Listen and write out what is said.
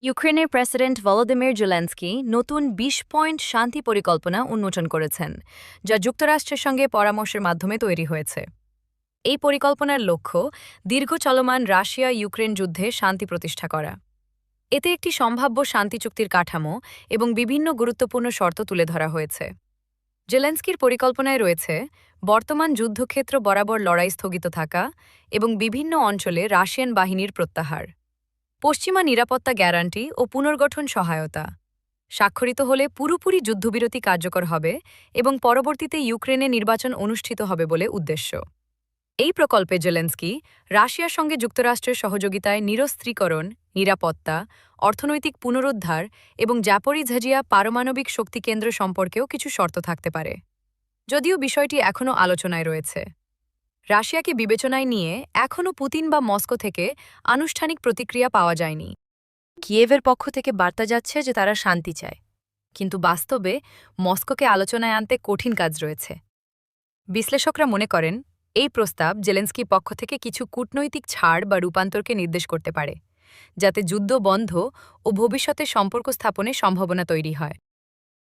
ইউক্রেনের president Volodymyr Zelensky নতুন ২০ point শান্তি পরিকল্পনা উন্মোচন করেছেন, যা যুক্তরাষ্ট্রের সঙ্গে পরামর্শের মাধ্যমে তৈরি হয়েছে। এই পরিকল্পনার লক্ষ্য দীর্ঘ চলমান রাশিয়া ইউক্রেন যুদ্ধে শান্তি প্রতিষ্ঠা করা। এতে একটি সম্ভাব্য শান্তি চুক্তির কাঠামো এবং বিভিন্ন গুরুত্বপূর্ণ শর্ত তুলে ধরা হয়েছে। জেলেনস্কির পরিকল্পনায় রয়েছে বর্তমান যুদ্ধক্ষেত্র বরাবর লড়াই স্থগিত থাকা এবং বিভিন্ন অঞ্চলে রাশিয়ান বাহিনীর প্রত্যাহার, পশ্চিমা নিরাপত্তা গ্যারান্টি ও পুনর্গঠন সহায়তা। স্বাক্ষরিত হলে পুরোপুরি যুদ্ধবিরতি কার্যকর হবে এবং পরবর্তীতে ইউক্রেনে নির্বাচন অনুষ্ঠিত হবে বলে উদ্দেশ্য। এই প্রকল্পে জেলেনস্কি রাশিয়ার সঙ্গে যুক্তরাষ্ট্রের সহযোগিতায় নিরস্ত্রীকরণ, নিরাপত্তা, অর্থনৈতিক পুনরুদ্ধার এবং জাপরিঝিয়া পারমাণবিক শক্তি কেন্দ্র সম্পর্কেও কিছু শর্ত থাকতে পারে। যদিও বিষয়টি এখনও আলোচনায় রয়েছে, রাশিয়াকে বিবেচনায় নিয়ে এখনও পুতিন বা মস্কো থেকে আনুষ্ঠানিক প্রতিক্রিয়া পাওয়া যায়নি। কিয়েভের পক্ষ থেকে বার্তা যাচ্ছে যে তারা শান্তি চায়, কিন্তু বাস্তবে মস্কোকে আলোচনায় আনতে কঠিন কাজ রয়েছে। বিশ্লেষকরা মনে করেন এই প্রস্তাব জেলেনস্কির পক্ষ থেকে কিছু কূটনৈতিক ছাড় বা রূপান্তরকে নির্দেশ করতে পারে, যাতে যুদ্ধ বন্ধ ও ভবিষ্যতে সম্পর্ক স্থাপনে সম্ভাবনা তৈরি হয়।